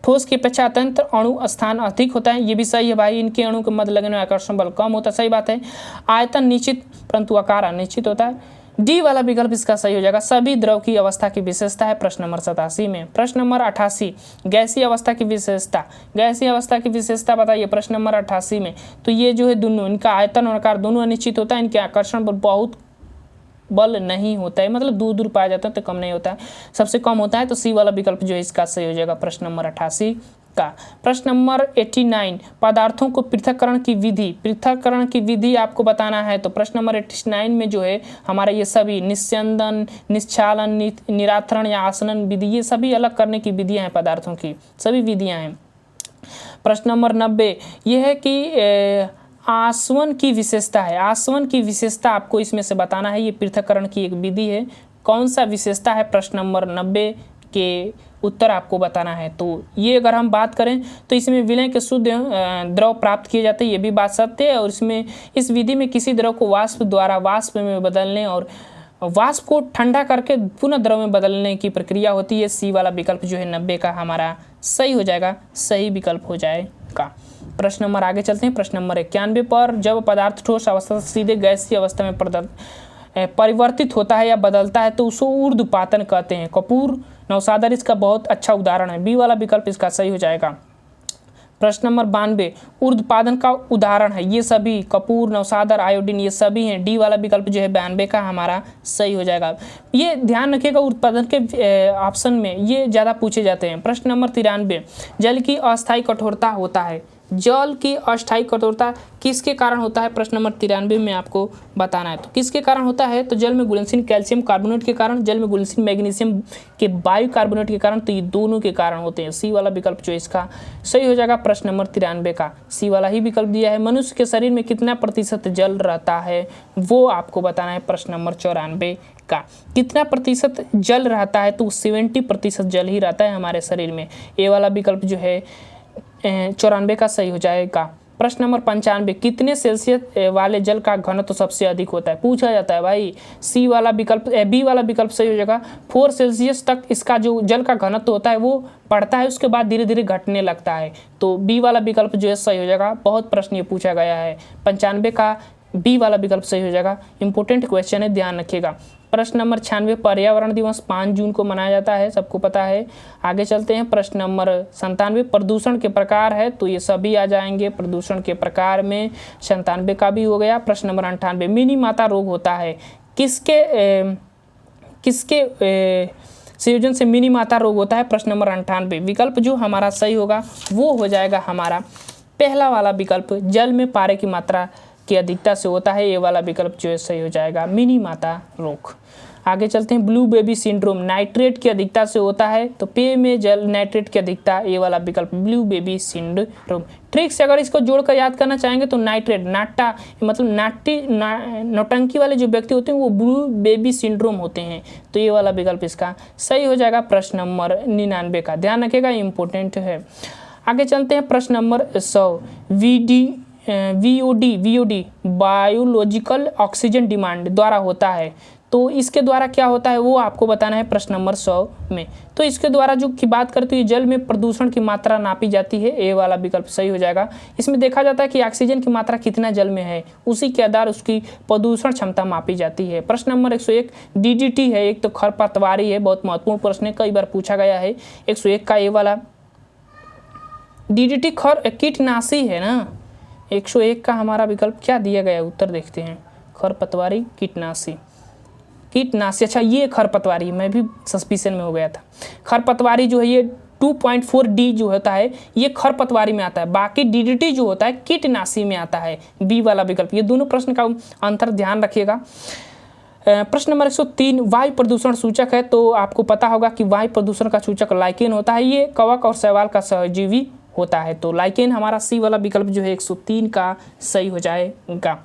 S1: ठोस के अपेक्षा अत्यंत अणु स्थान अधिक होता है, ये भी सही है भाई। इनके अणु के मध्य लगने में आकर्षण बल कम होता है, सही बात है। आयतन निश्चित परंतु आकार अनिश्चित होता है। डी वाला विकल्प इसका सही हो जाएगा। सभी द्रव की अवस्था की विशेषता है प्रश्न नंबर 87 में। प्रश्न नंबर 88, गैसीय अवस्था की विशेषता। गैसीय अवस्था की विशेषता बताइए प्रश्न नंबर 88 में। तो ये जो है दोनों, इनका आयतन और आकार दोनों अनिश्चित होता है। इनके आकर्षण बल बहुत बल नहीं होता है, मतलब दूर दूर पाया जाता है तो कम नहीं होता है, सबसे कम होता है। तो सी वाला विकल्प जो है इसका सही हो जाएगा प्रश्न नंबर 88 का। प्रश्न नंबर 89, पदार्थों को पृथक्करण की विधि आपको बताना है। तो प्रश्न नंबर 89 में जो है हमारा ये सभी निस्यंदन, निश्चालन, निराथरण या आसनन विधि, ये सभी अलग करने की विधियाँ हैं, पदार्थों की सभी विधियाँ हैं। प्रश्न नंबर 90 ये है कि आसवन की विशेषता है। आसवन की विशेषता आपको इसमें से बताना है। ये पृथक्करण की एक विधि है, कौन सा विशेषता है प्रश्न नंबर 90 के उत्तर आपको बताना है। तो ये अगर हम बात करें तो इसमें विलय के शुद्ध द्रव प्राप्त किए जाते हैं, ये भी बात सत्य है। और इसमें इस विधि में किसी द्रव को वाष्प द्वारा वाष्प में बदलने और वाष्प को ठंडा करके पुनः द्रव में बदलने की प्रक्रिया होती है। सी वाला विकल्प जो है 90 का हमारा सही हो जाएगा, सही विकल्प हो जाएगा। प्रश्न नंबर आगे चलते हैं। प्रश्न नंबर 91 पर, जब पदार्थ ठोस अवस्था से सीधे गैसीय अवस्था में परिवर्तित होता है या बदलता है तो उसको ऊर्ध्वपातन कहते हैं। कपूर नौसादर इसका बहुत अच्छा उदाहरण है। बी वाला विकल्प इसका सही हो जाएगा प्रश्न नंबर 92 ऊर्ध्वपादन का उदाहरण है, ये सभी कपूर, नवसादर, आयोडीन ये सभी हैं। डी वाला विकल्प जो है 92 का हमारा सही हो जाएगा। ये ध्यान रखिएगा ऊर्ध्वपादन के ऑप्शन में ये ज़्यादा पूछे जाते हैं। प्रश्न नंबर 93 जल की अस्थायी कठोरता होता है, जल की अस्थायी कठोरता किसके कारण होता है? प्रश्न नंबर 93 में आपको बताना है। तो किसके कारण होता है? तो जल में घुलनशील कैल्शियम कार्बोनेट के कारण, जल में घुलनशील मैग्नीशियम के वायु कार्बोनेट के कारण, तो ये दोनों के कारण होते हैं। सी वाला विकल्प जो इसका सही हो जाएगा प्रश्न नंबर 93 का, सी वाला ही विकल्प दिया है। मनुष्य के शरीर में कितना प्रतिशत जल रहता है वो आपको बताना है प्रश्न नंबर 94 का। कितना प्रतिशत जल रहता है? तो 70% जल ही रहता है हमारे शरीर में। ए वाला विकल्प जो है 94 का सही हो जाएगा। प्रश्न नंबर 95 कितने सेल्सियस वाले जल का घनत्व तो सबसे अधिक होता है? पूछा जाता है भाई। सी वाला विकल्प बी वाला विकल्प सही हो जाएगा। 4 सेल्सियस तक इसका जो जल का घनत्व होता है वो बढ़ता है, उसके बाद धीरे धीरे घटने लगता है। तो बी वाला विकल्प जो है सही हो जाएगा। बहुत प्रश्न ये पूछा गया है, 95 का बी वाला विकल्प सही हो जाएगा। इंपॉर्टेंट क्वेश्चन है, ध्यान रखिएगा। प्रश्न नंबर 96 पर्यावरण दिवस 5 जून को मनाया जाता है, सबको पता है। आगे चलते हैं। प्रश्न नंबर 97 प्रदूषण के प्रकार है, तो ये सभी आ जाएंगे प्रदूषण के प्रकार में। 97 का भी हो गया। प्रश्न नंबर 98 मिनी माता रोग होता है, किसके संयोजन से मिनी माता रोग होता है? प्रश्न नंबर 98 विकल्प जो हमारा सही होगा वो हो जाएगा हमारा पहला वाला विकल्प, जल में पारे की मात्रा की अधिकता से होता है। ये वाला विकल्प जो है सही हो जाएगा मिनी माता रोग। आगे चलते हैं। ब्लू बेबी सिंड्रोम नाइट्रेट की अधिकता से होता है, तो पेय में जल नाइट्रेट की अधिकता, ये वाला विकल्प ब्लू बेबी सिंड्रोम। ट्रिक से अगर इसको जोड़कर याद करना चाहेंगे तो नाइट्रेट नाटा मतलब नौटंकी वाले जो व्यक्ति होते हैं वो ब्लू बेबी सिंड्रोम होते हैं, तो ये वाला विकल्प इसका सही हो जाएगा प्रश्न नंबर 99 का। ध्यान रखिएगा इंपॉर्टेंट है। आगे चलते हैं। प्रश्न number 100 VOD biological oxygen demand द्वारा होता है, तो इसके द्वारा क्या होता है वो आपको बताना है प्रश्न नंबर 100 में। तो इसके द्वारा जो की बात करते हैं जल में प्रदूषण की मात्रा नापी जाती है, ए वाला विकल्प सही हो जाएगा। इसमें देखा जाता है कि ऑक्सीजन की मात्रा कितना जल में है, उसी के आधार उसकी प्रदूषण क्षमता मापी जाती है। प्रश्न नंबर 101 डीडीटी है, एक तो खरपतवारी है, बहुत महत्वपूर्ण प्रश्न है, कई बार पूछा गया है। 101 का ए वाला डीडीटी कीटनाशी है ना। 101 का हमारा विकल्प क्या दिया गया है, उत्तर देखते हैं। खरपतवारी कीटनाशी, अच्छा ये खरपतवारी, मैं भी सस्पिशन में हो गया था। खरपतवारी जो है ये 2.4D जो होता है ये खरपतवारी में आता है, बाकी डीडीटी जो होता है कीटनाशी में आता है, बी वाला विकल्प। ये दोनों प्रश्न का अंतर ध्यान रखिएगा। प्रश्न नंबर 103 वायु प्रदूषण सूचक है, तो आपको पता होगा कि वायु प्रदूषण का सूचक लाइकेन होता है, ये कवक और शैवाल का सहजीवी होता है, तो लाइकेन हमारा सी वाला विकल्प जो है 103 का सही हो जाएगा।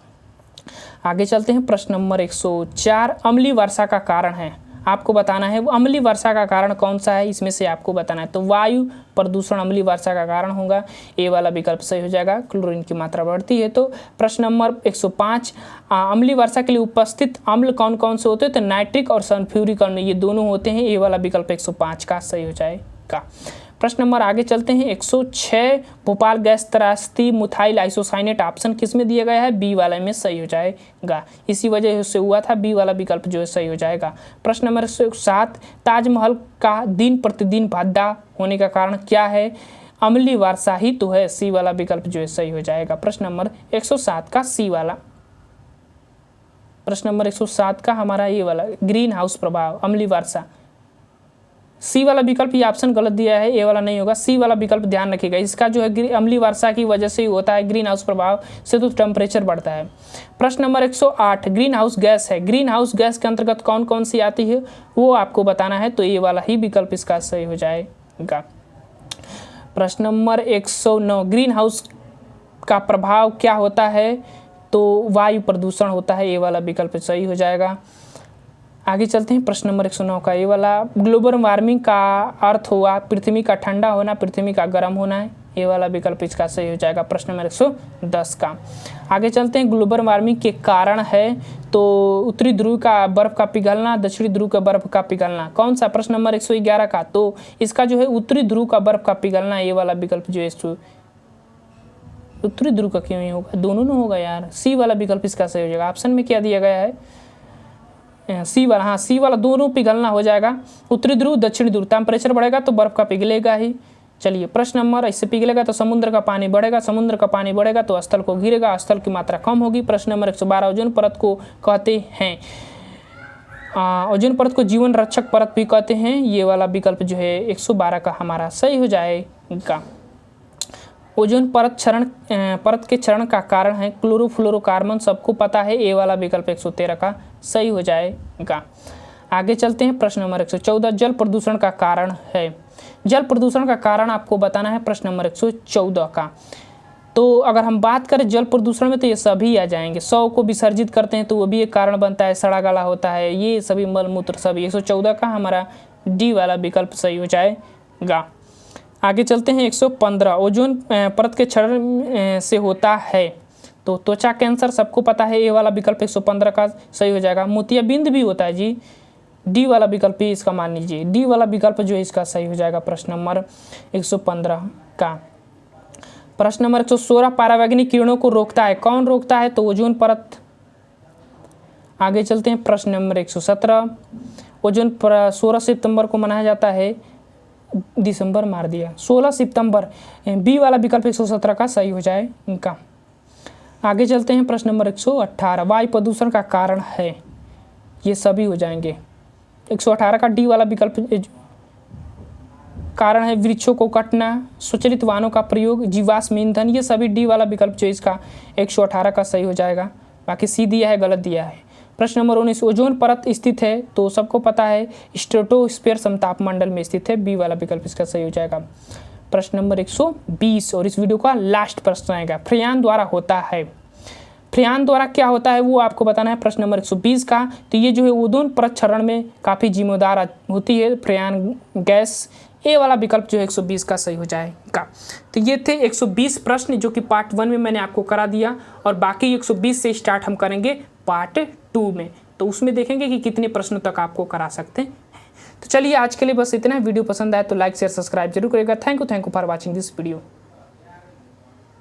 S1: आगे चलते हैं। प्रश्न नंबर 104 अम्लीय वर्षा का कारण है, आपको बताना है वो अम्लीय वर्षा का कारण कौन सा है, इसमें से आपको बताना है। तो वायु प्रदूषण अम्लीय वर्षा का कारण होगा, ए वाला विकल्प सही हो जाएगा। क्लोरीन की मात्रा बढ़ती है। तो प्रश्न नंबर 105 अम्लीय वर्षा के लिए उपस्थित अम्ल कौन कौन से होते हैं? तो नाइट्रिक और सल्फ्यूरिक अम्ल ये दोनों होते हैं, ए वाला विकल्प 105 का सही हो जाएगा। प्रश्न नंबर आगे चलते हैं। 106 भोपाल गैस त्रास्ती मिथाइल आइसोसाइनेट ऑप्शन किस में दिया गया है? बी वाले में सही हो जाएगा, इसी वजह से हुआ था, बी वाला विकल्प जो है सही हो जाएगा। प्रश्न नंबर 107 ताजमहल का दिन प्रतिदिन भद्दा होने का कारण क्या है? अम्लीय वर्षा ही तो है, सी वाला विकल्प जो है सही हो जाएगा। प्रश्न नंबर 107 का सी वाला, प्रश्न नंबर 107 का हमारा ये वाला ग्रीन हाउस प्रभाव अम्लीय वर्षा, सी वाला विकल्प ये ऑप्शन गलत दिया है, ए वाला नहीं होगा, सी वाला विकल्प ध्यान रखिएगा। इसका जो है अम्लीय वर्षा की वजह से ही होता है, ग्रीन हाउस प्रभाव से तो टेम्परेचर बढ़ता है। प्रश्न नंबर 108 ग्रीन हाउस गैस है, ग्रीन हाउस गैस के अंतर्गत कौन कौन सी आती है वो आपको बताना है, तो ये वाला ही विकल्प इसका सही हो जाएगा। प्रश्न नंबर 109 ग्रीन हाउस का प्रभाव क्या होता है? तो वायु प्रदूषण होता है, ये वाला विकल्प सही हो जाएगा। आगे चलते हैं। प्रश्न नंबर 109 का ये वाला ग्लोबल वार्मिंग का अर्थ हुआ पृथ्वी का ठंडा होना, पृथ्वी का गर्म होना है, ये वाला विकल्प इसका सही हो जाएगा। प्रश्न नंबर 110 का आगे चलते हैं। ग्लोबल वार्मिंग के कारण है, तो उत्तरी ध्रुव का बर्फ का पिघलना, दक्षिणी ध्रुव का बर्फ का पिघलना, कौन सा? प्रश्न नंबर 111 का, तो इसका जो है उत्तरी ध्रुव का बर्फ का पिघलना, ये वाला विकल्प जो है उत्तरी ध्रुव का क्यों नहीं होगा, दोनों नहीं होगा यार, सी वाला विकल्प इसका सही हो जाएगा। ऑप्शन में क्या दिया गया है? सी वाला, हाँ सी वाला दोनों पिघलना हो जाएगा। उत्तरी ध्रुव दक्षिणी ध्रुव टेम्परेचर बढ़ेगा तो बर्फ का पिघलेगा ही, चलिए प्रश्न नंबर, इससे पिघलेगा तो समुद्र का पानी बढ़ेगा, समुद्र का पानी बढ़ेगा तो स्थल को घिरेगा, स्थल की मात्रा कम होगी। प्रश्न नंबर 112, ओजोन परत को कहते हैं, ओजोन परत को जीवन रक्षक परत भी कहते हैं। ये वाला विकल्प जो है 112 का हमारा सही हो जाएगा। ओजोन परत के क्षरण का कारण है क्लोरोफ्लोरोकार्बन, सबको पता है। ए वाला विकल्प 113 का सही हो जाएगा। आगे चलते हैं प्रश्न नंबर 114, जल प्रदूषण का कारण है। जल प्रदूषण का कारण आपको बताना है प्रश्न नंबर 114 का। तो अगर हम बात करें जल प्रदूषण में तो ये सभी आ जाएंगे। 100 को विसर्जित करते हैं तो वो भी एक कारण बनता है, सड़ा गला होता है, ये सभी मलमूत्र सभी। 114 का हमारा डी वाला विकल्प सही हो जाएगा। आगे चलते हैं 115, ओजोन परत के क्षरण से होता है तो त्वचा कैंसर, सबको पता है। ए वाला विकल्प 115 का सही हो जाएगा। मोतियाबिंद भी होता है जी, डी वाला विकल्प ही इसका मान लीजिए, डी वाला विकल्प जो है इसका सही हो जाएगा प्रश्न नंबर 115 का। प्रश्न नंबर 116, परावैंगनिक किरणों को रोकता है, कौन रोकता है? तो ओजोन परत। आगे चलते हैं प्रश्न नंबर 117, ओजोन परत 16 सितंबर को मनाया जाता है, दिसंबर मार दिया, 16 सितंबर, बी वाला विकल्प 117 का सही हो जाए इनका। आगे चलते हैं प्रश्न नंबर 118, वायु प्रदूषण का कारण है, ये सभी हो जाएंगे। 118 का डी वाला विकल्प कारण है वृक्षों को काटना, स्वचालित वाहनों का प्रयोग, जीवाश्म ईंधन, ये सभी डी वाला विकल्प जो इसका 118 का सही हो जाएगा। बाकी सी दिया है, गलत दिया है। प्रश्न नंबर 19, ओजोन परत स्थित है तो सबको पता है स्ट्रेटोस्फीयर समतापमंडल में स्थित है, बी वाला विकल्प इसका सही हो जाएगा। प्रश्न नंबर 120 और इस वीडियो का लास्ट प्रश्न आएगा, फ्रेयान द्वारा होता है। फ्रेयान द्वारा क्या होता है वो आपको बताना है प्रश्न नंबर 120 का। तो ये जो है ओजोन परत क्षरण में काफ़ी जिम्मेदार होती है फ्रेयान गैस, ए वाला विकल्प जो है 120 का सही हो जाएगा। तो ये थे 120 प्रश्न जो कि पार्ट 1 में मैंने आपको करा दिया, और बाकी 120 से स्टार्ट हम करेंगे पार्ट 2 में, तो उसमें देखेंगे कि कितने प्रश्नों तक आपको करा सकते हैं। तो चलिए आज के लिए बस इतना है। वीडियो पसंद आए तो लाइक शेयर सब्सक्राइब जरूर करेगा। Thank you for watching this video.